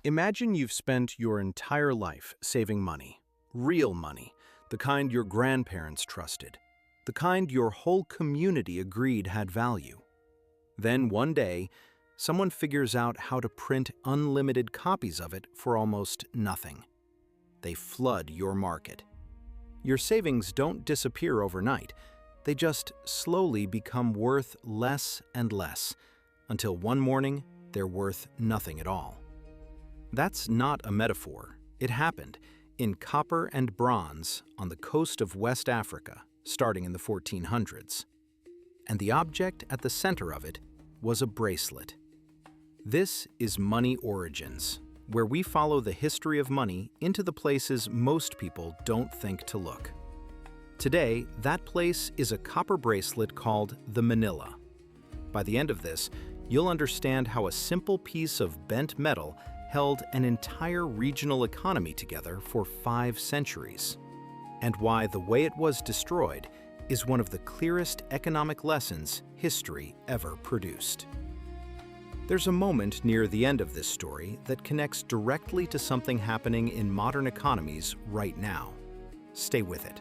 Imagine you've spent your entire life saving money, real money, the kind your grandparents trusted, the kind your whole community agreed had value. Then one day, someone figures out how to print unlimited copies of it for almost nothing. They flood your market. Your savings don't disappear overnight. They just slowly become worth less and less, until one morning, they're worth nothing at all. That's not a metaphor. It happened in copper and bronze on the coast of West Africa, starting in the 1400s. And the object at the center of it was a bracelet. This is Money Origins, where we follow the history of money into the places most people don't think to look. Today, that place is a copper bracelet called the manilla. By the end of this, you'll understand how a simple piece of bent metal held an entire regional economy together for 5 centuries, and why the way it was destroyed is one of the clearest economic lessons history ever produced. There's a moment near the end of this story that connects directly to something happening in modern economies right now. Stay with it.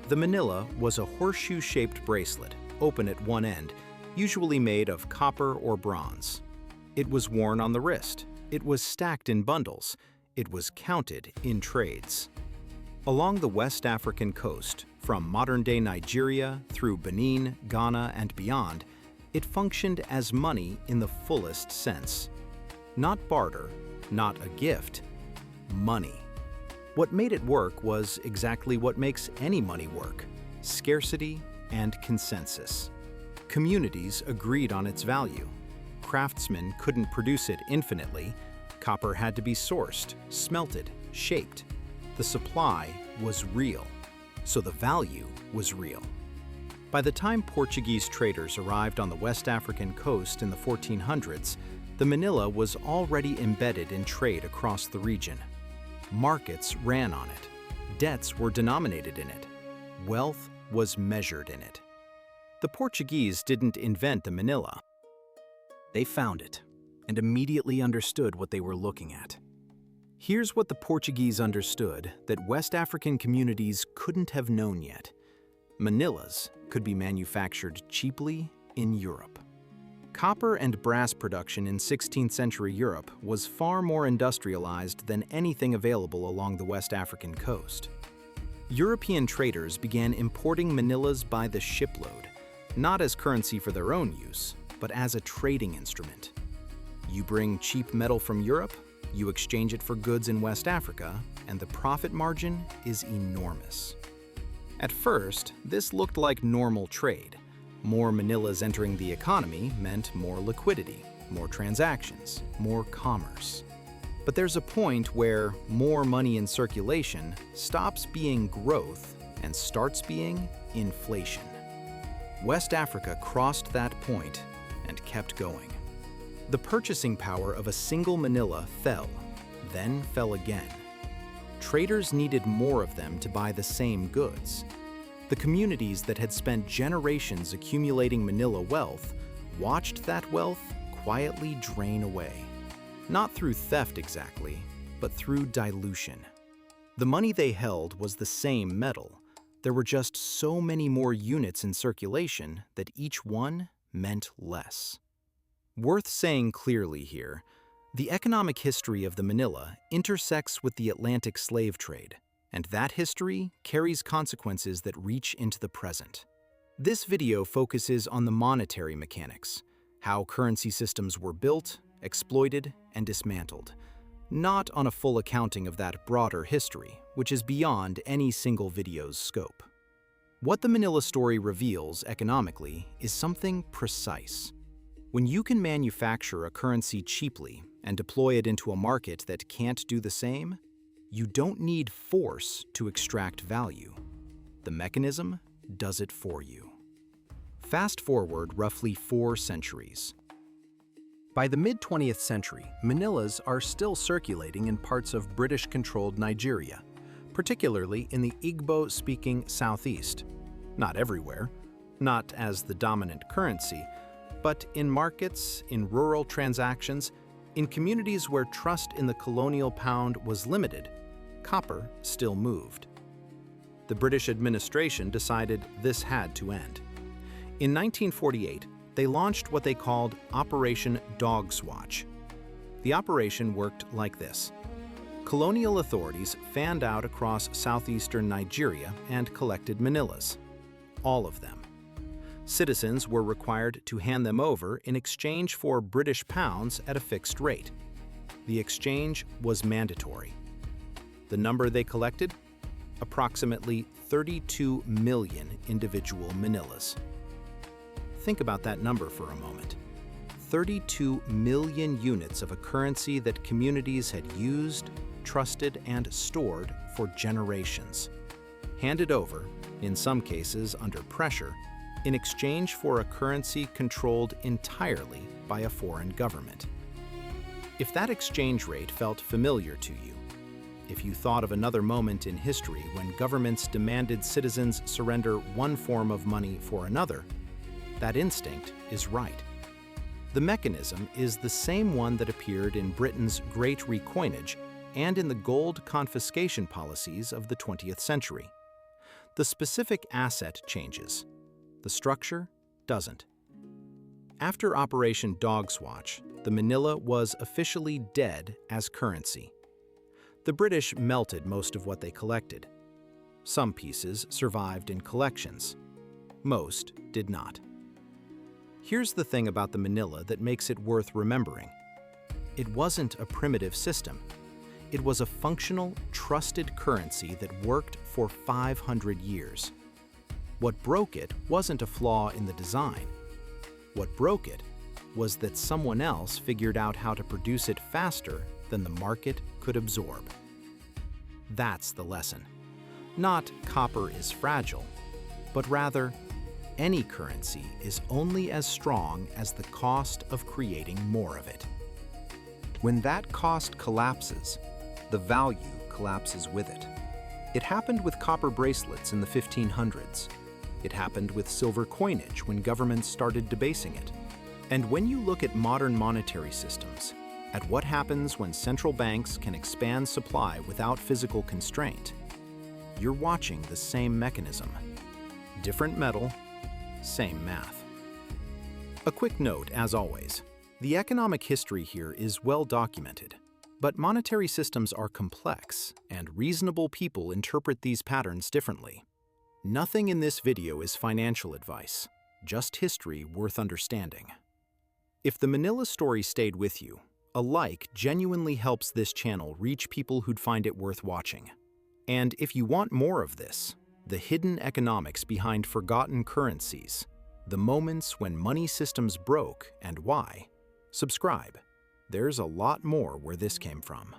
The manilla was a horseshoe-shaped bracelet, open at one end, usually made of copper or bronze. It was worn on the wrist. It was stacked in bundles. It was counted in trades. Along the West African coast, from modern-day Nigeria through Benin, Ghana, and beyond, it functioned as money in the fullest sense. Not barter, not a gift, money. What made it work was exactly what makes any money work: scarcity and consensus. Communities agreed on its value. Craftsmen couldn't produce it infinitely. Copper had to be sourced, smelted, shaped. The supply was real, so the value was real. By the time Portuguese traders arrived on the West African coast in the 1400s, the manilla was already embedded in trade across the region. Markets ran on it. Debts were denominated in it. Wealth was measured in it. The Portuguese didn't invent the manilla. They found it and immediately understood what they were looking at. Here's what the Portuguese understood that West African communities couldn't have known yet: manillas could be manufactured cheaply in Europe. Copper and brass production in 16th century Europe was far more industrialized than anything available along the West African coast. European traders began importing manillas by the shipload, not as currency for their own use, but as a trading instrument. You bring cheap metal from Europe, you exchange it for goods in West Africa, and the profit margin is enormous. At first, this looked like normal trade. More manillas entering the economy meant more liquidity, more transactions, more commerce. But there's a point where more money in circulation stops being growth and starts being inflation. West Africa crossed that point and kept going. The purchasing power of a single manilla fell, then fell again. Traders needed more of them to buy the same goods. The communities that had spent generations accumulating manilla wealth watched that wealth quietly drain away. Not through theft exactly, but through dilution. The money they held was the same metal. There were just so many more units in circulation that each one meant less. Worth saying clearly here, the economic history of the manilla intersects with the Atlantic slave trade, and that history carries consequences that reach into the present. This video focuses on the monetary mechanics, how currency systems were built, exploited, and dismantled, not on a full accounting of that broader history, which is beyond any single video's scope. What the manilla story reveals economically is something precise. When you can manufacture a currency cheaply and deploy it into a market that can't do the same, you don't need force to extract value. The mechanism does it for you. Fast forward roughly 4 centuries. By the mid-20th century, manillas are still circulating in parts of British-controlled Nigeria, particularly in the Igbo-speaking southeast. Not everywhere, not as the dominant currency, but in markets, in rural transactions, In communities where trust in the colonial pound was limited, copper still moved. The British administration decided this had to end. In 1948, they launched what they called Operation Dogswatch. The operation worked like this. Colonial authorities fanned out across southeastern Nigeria and collected manillas. All of them. Citizens were required to hand them over in exchange for British pounds at a fixed rate. The exchange was mandatory. The number they collected? Approximately 32 million individual manillas. Think about that number for a moment. 32 million units of a currency that communities had used, trusted, and stored for generations. Handed over, in some cases under pressure, in exchange for a currency controlled entirely by a foreign government. If that exchange rate felt familiar to you, if you thought of another moment in history when governments demanded citizens surrender one form of money for another, that instinct is right. The mechanism is the same one that appeared in Britain's Great Recoinage and in the gold confiscation policies of the 20th century. The specific asset changes. The structure doesn't. After Operation Dogswatch, the manilla was officially dead as currency. The British melted most of what they collected. Some pieces survived in collections. Most did not. Here's the thing about the manilla that makes it worth remembering. It wasn't a primitive system. It was a functional, trusted currency that worked for 500 years. What broke it wasn't a flaw in the design. What broke it was that someone else figured out how to produce it faster than the market could absorb. That's the lesson. Not copper is fragile, but rather, any currency is only as strong as the cost of creating more of it. When that cost collapses, the value collapses with it. It happened with copper bracelets in the 1500s. It happened with silver coinage when governments started debasing it. And when you look at modern monetary systems, at what happens when central banks can expand supply without physical constraint, you're watching the same mechanism. Different metal, same math. A quick note, as always, the economic history here is well documented, but monetary systems are complex, and reasonable people interpret these patterns differently. Nothing in this video is financial advice, just history worth understanding. If the Manilla story stayed with you, a like genuinely helps this channel reach people who'd find it worth watching. And if you want more of this, the hidden economics behind forgotten currencies, the moments when money systems broke and why, subscribe. There's a lot more where this came from.